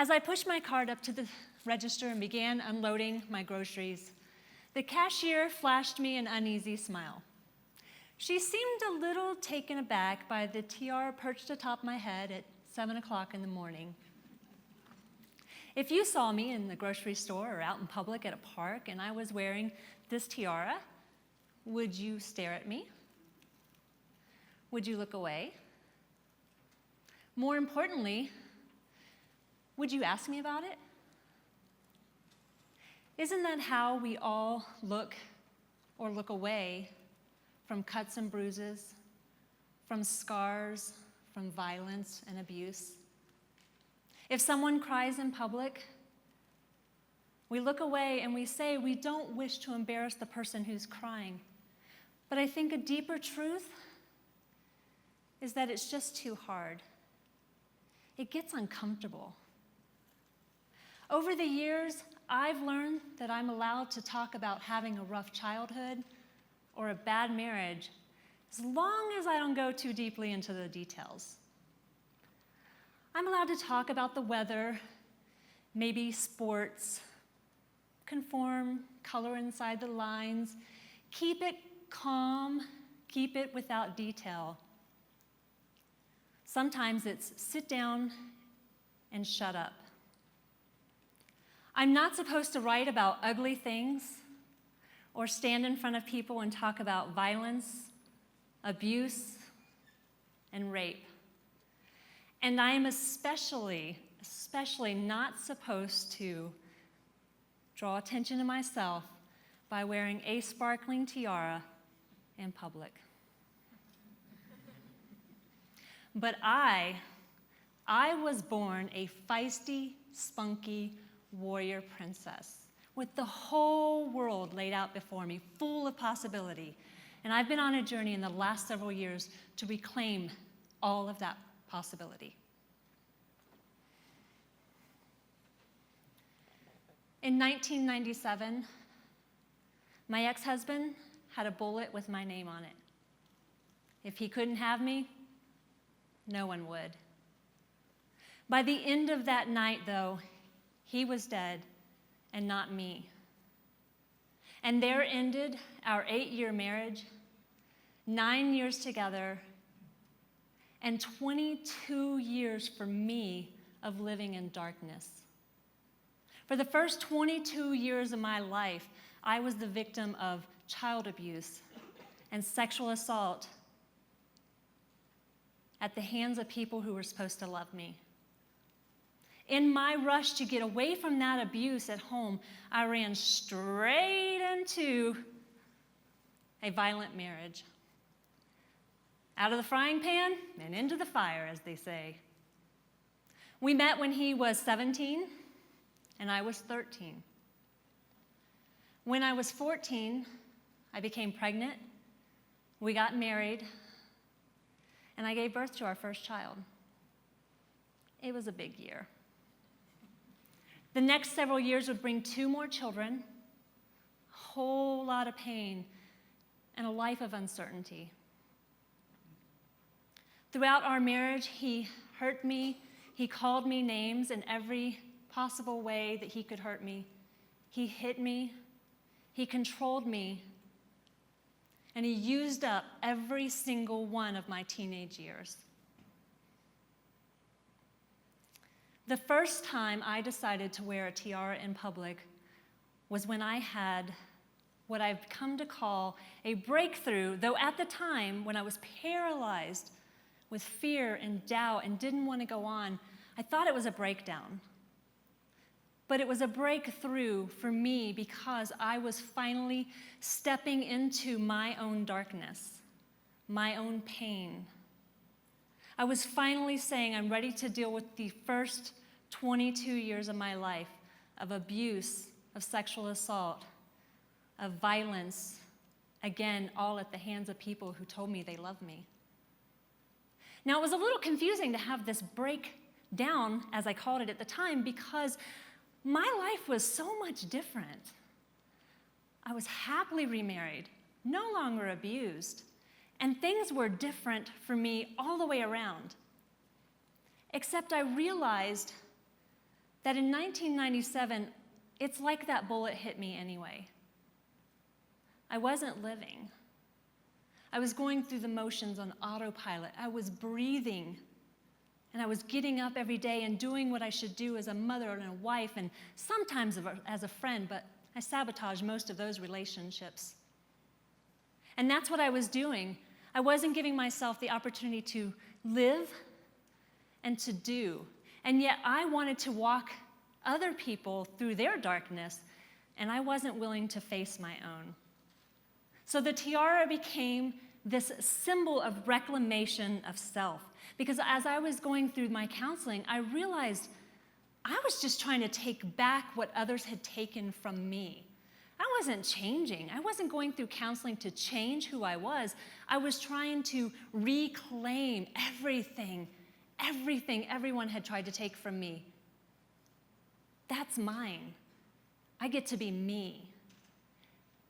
As I pushed my cart up to the register and began unloading my groceries, the cashier flashed me an uneasy smile. She seemed a little taken aback by the tiara perched atop my head at 7 o'clock in the morning. If you saw me in the grocery store or out in public at a park and I was wearing this tiara, would you stare at me? Would you look away? More importantly, would you ask me about it? Isn't that how we all look or look away from cuts and bruises, from scars, from violence and abuse? If someone cries in public, we look away and we say we don't wish to embarrass the person who's crying. But I think a deeper truth is that it's just too hard. It gets uncomfortable. Over the years, I've learned that I'm allowed to talk about having a rough childhood or a bad marriage as long as I don't go too deeply into the details. I'm allowed to talk about the weather, maybe sports, conform, color inside the lines, keep it calm, keep it without detail. Sometimes it's sit down and shut up. I'm not supposed to write about ugly things or stand in front of people and talk about violence, abuse, and rape. And I am especially not supposed to draw attention to myself by wearing a sparkling tiara in public. But I was born a feisty, spunky warrior princess with the whole world laid out before me, full of possibility. And I've been on a journey in the last several years to reclaim all of that possibility. In 1997, my ex-husband had a bullet with my name on it. If he couldn't have me, no one would. By the end of that night, though, he was dead and not me. And there ended our 8-year marriage, 9 years together, and 22 years for me of living in darkness. For the first 22 years of my life, I was the victim of child abuse and sexual assault at the hands of people who were supposed to love me. In my rush to get away from that abuse at home, I ran straight into a violent marriage. Out of the frying pan and into the fire, as they say. We met when he was 17 and I was 13. When I was 14, I became pregnant, we got married, and I gave birth to our first child. It was a big year. The next several years would bring 2 more children, a whole lot of pain, and a life of uncertainty. Throughout our marriage, he hurt me. He called me names in every possible way that he could hurt me. He hit me. He controlled me. And he used up every single one of my teenage years. The first time I decided to wear a tiara in public was when I had what I've come to call a breakthrough, though at the time, when I was paralyzed with fear and doubt and didn't want to go on, I thought it was a breakdown. But it was a breakthrough for me because I was finally stepping into my own darkness, my own pain. I was finally saying I'm ready to deal with the first 22 years of my life of abuse, of sexual assault, of violence, again, all at the hands of people who told me they loved me. Now, it was a little confusing to have this breakdown, as I called it at the time, because my life was so much different. I was happily remarried, no longer abused, and things were different for me all the way around. Except I realized that in 1997, it's like that bullet hit me anyway. I wasn't living. I was going through the motions on autopilot. I was breathing, and I was getting up every day and doing what I should do as a mother and a wife, and sometimes as a friend, but I sabotaged most of those relationships. And that's what I was doing. I wasn't giving myself the opportunity to live and to do. And yet I wanted to walk other people through their darkness, and I wasn't willing to face my own. So the tiara became this symbol of reclamation of self. Because as I was going through my counseling, I realized I was just trying to take back what others had taken from me. I wasn't changing. I wasn't going through counseling to change who I was. I was trying to reclaim everything everyone had tried to take from me. That's mine. I get to be me.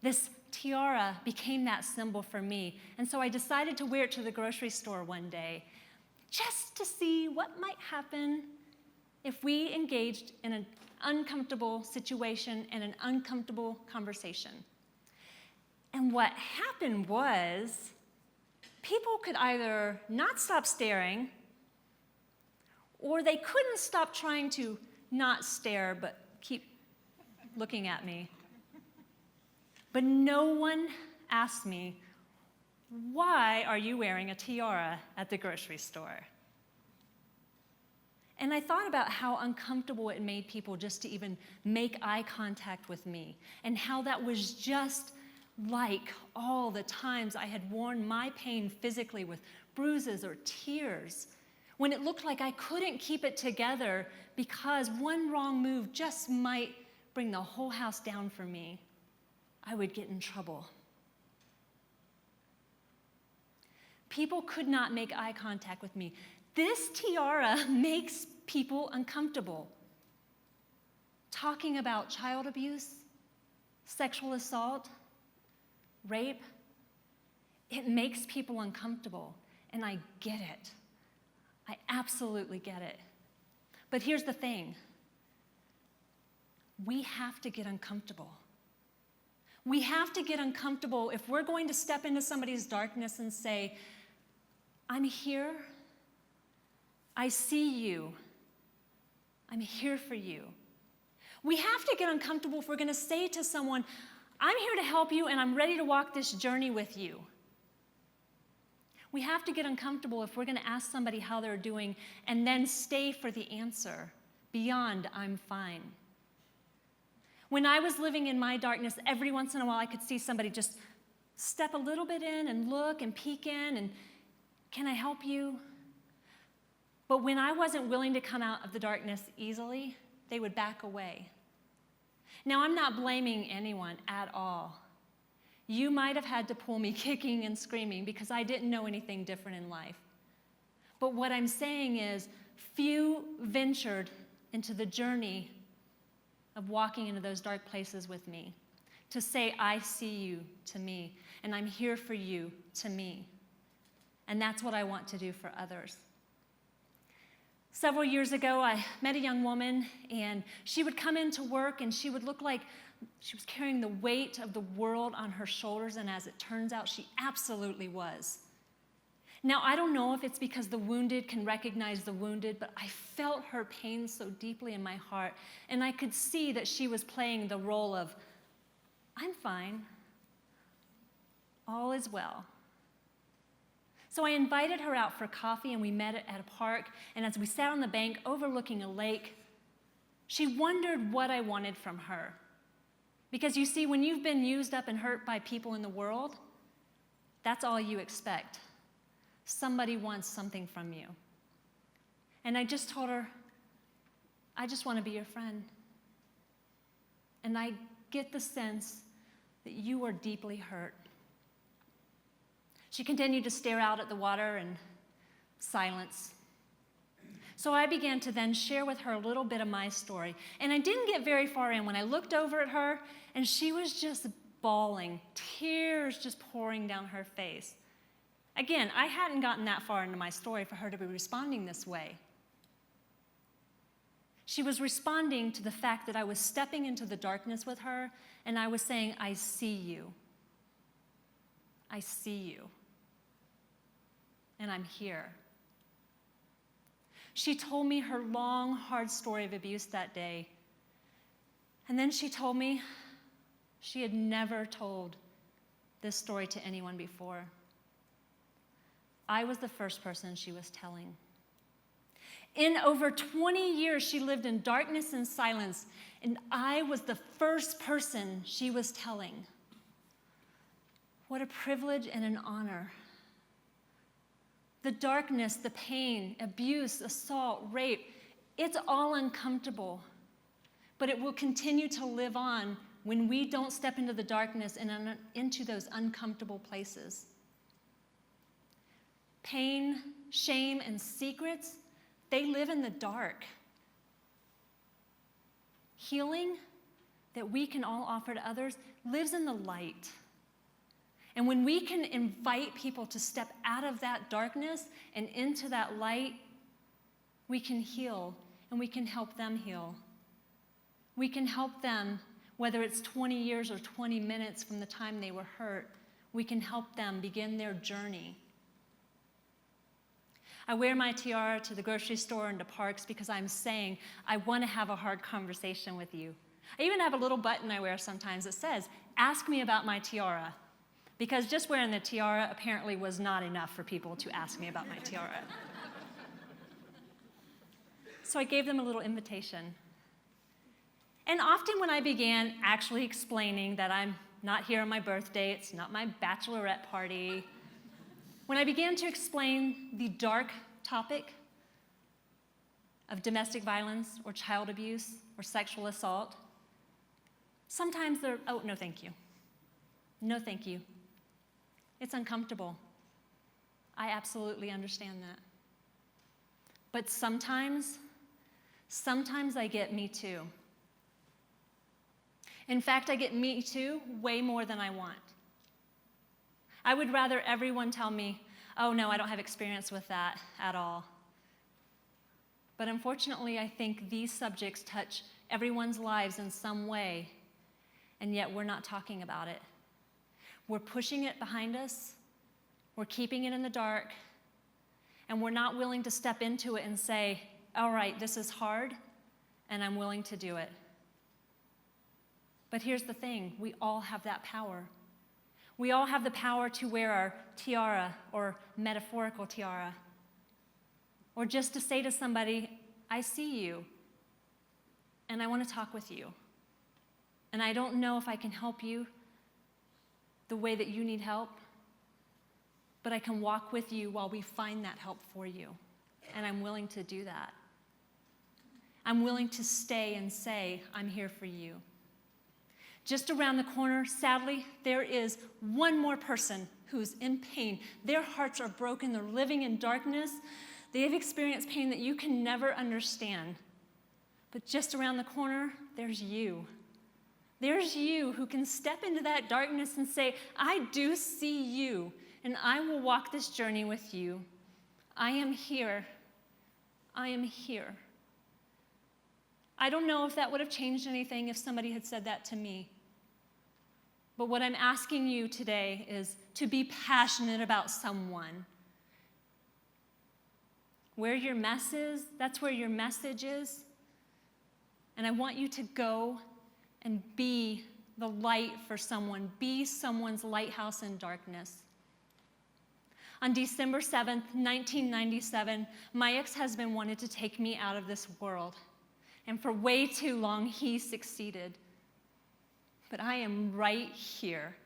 This tiara became that symbol for me. And so I decided to wear it to the grocery store one day just to see what might happen if we engaged in an uncomfortable situation and an uncomfortable conversation. And what happened was people could either not stop staring, or they couldn't stop trying to not stare but keep looking at me. But no one asked me, "Why are you wearing a tiara at the grocery store?" And I thought about how uncomfortable it made people just to even make eye contact with me, and how that was just like all the times I had worn my pain physically with bruises or tears, when it looked like I couldn't keep it together because one wrong move just might bring the whole house down for me. I would get in trouble. People could not make eye contact with me. This tiara makes people uncomfortable. Talking about child abuse, sexual assault, rape, it makes people uncomfortable, and I get it. I absolutely get it. But here's the thing. We have to get uncomfortable. We have to get uncomfortable if we're going to step into somebody's darkness and say, "I'm here. I see you. I'm here for you." We have to get uncomfortable if we're going to say to someone, "I'm here to help you and I'm ready to walk this journey with you." We have to get uncomfortable if we're going to ask somebody how they're doing and then stay for the answer beyond "I'm fine." When I was living in my darkness, every once in a while I could see somebody just step a little bit in and look and peek in and, "Can I help you?" But when I wasn't willing to come out of the darkness easily, they would back away. Now, I'm not blaming anyone at all. You might have had to pull me kicking and screaming because I didn't know anything different in life. But what I'm saying is, few ventured into the journey of walking into those dark places with me, to say, "I see you" to me, and "I'm here for you" to me. And that's what I want to do for others. Several years ago, I met a young woman, and she would come into work, and she would look like she was carrying the weight of the world on her shoulders, and as it turns out, she absolutely was. Now, I don't know if it's because the wounded can recognize the wounded, but I felt her pain so deeply in my heart, and I could see that she was playing the role of, "I'm fine. All is well." So I invited her out for coffee, and we met at a park, and as we sat on the bank overlooking a lake, she wondered what I wanted from her. Because you see, when you've been used up and hurt by people in the world, that's all you expect. Somebody wants something from you. And I just told her, "I just want to be your friend. And I get the sense that you are deeply hurt." She continued to stare out at the water in silence. So I began to then share with her a little bit of my story. And I didn't get very far in when I looked over at her, and she was just bawling, tears just pouring down her face. Again, I hadn't gotten that far into my story for her to be responding this way. She was responding to the fact that I was stepping into the darkness with her, and I was saying, I see you. I see you. And I'm here. She told me her long, hard story of abuse that day. And then she told me she had never told this story to anyone before. I was the first person she was telling. In over 20 years, she lived in darkness and silence, and I was the first person she was telling. What a privilege and an honor. The darkness, the pain, abuse, assault, rape, it's all uncomfortable, but it will continue to live on when we don't step into the darkness and into those uncomfortable places. Pain, shame, and secrets, they live in the dark. Healing that we can all offer to others lives in the light. And when we can invite people to step out of that darkness and into that light, we can heal and we can help them heal. We can help them, whether it's 20 years or 20 minutes from the time they were hurt, we can help them begin their journey. I wear my tiara to the grocery store and to parks because I'm saying, I want to have a hard conversation with you. I even have a little button I wear sometimes that says, ask me about my tiara. Because just wearing the tiara apparently was not enough for people to ask me about my tiara. So I gave them a little invitation. And often when I began actually explaining that I'm not here on my birthday, it's not my bachelorette party, when I began to explain the dark topic of domestic violence or child abuse or sexual assault, sometimes they're, oh, no thank you. No thank you. It's uncomfortable. I absolutely understand that. But sometimes I get me too. In fact, I get me too way more than I want. I would rather everyone tell me, oh no, I don't have experience with that at all. But unfortunately, I think these subjects touch everyone's lives in some way, and yet we're not talking about it. We're pushing it behind us, we're keeping it in the dark, and we're not willing to step into it and say, all right, this is hard, and I'm willing to do it. But here's the thing, we all have that power. We all have the power to wear our tiara or metaphorical tiara, or just to say to somebody, I see you, and I want to talk with you, and I don't know if I can help you the way that you need help, but I can walk with you while we find that help for you, and I'm willing to do that. I'm willing to stay and say, I'm here for you. Just around the corner, sadly, there is one more person who's in pain. Their hearts are broken, they're living in darkness. They've experienced pain that you can never understand. But just around the corner, there's you. There's you who can step into that darkness and say, I do see you, and I will walk this journey with you. I am here. I am here. I don't know if that would have changed anything if somebody had said that to me. But what I'm asking you today is to be passionate about someone. Where your mess is, that's where your message is. And I want you to go and be the light for someone. Be someone's lighthouse in darkness. On December 7th, 1997, my ex-husband wanted to take me out of this world. And for way too long, he succeeded. But I am right here.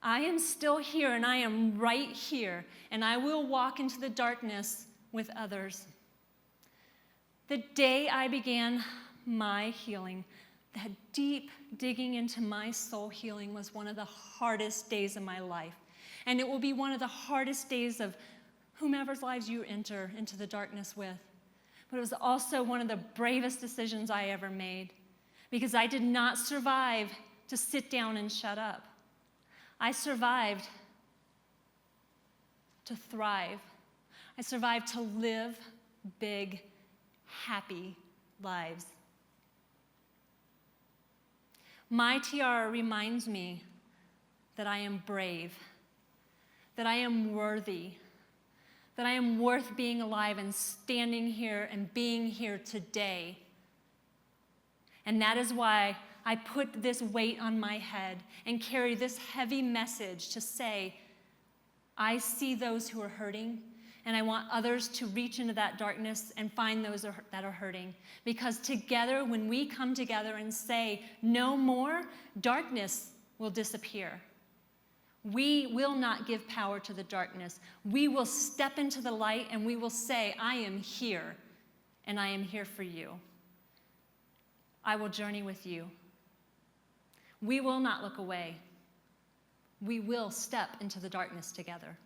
I am still here, and I am right here. And I will walk into the darkness with others. The day I began my healing, that deep digging into my soul healing was one of the hardest days of my life. And it will be one of the hardest days of whomever's lives you enter into the darkness with. But it was also one of the bravest decisions I ever made, because I did not survive to sit down and shut up. I survived to thrive. I survived to live big, happy lives. My tiara reminds me that I am brave, that I am worthy, that I am worth being alive and standing here and being here today. And that is why I put this weight on my head and carry this heavy message to say, I see those who are hurting, and I want others to reach into that darkness and find those that are hurting. Because together, when we come together and say, no more, darkness will disappear. We will not give power to the darkness. We will step into the light and we will say, I am here, and I am here for you. I will journey with you. We will not look away. We will step into the darkness together.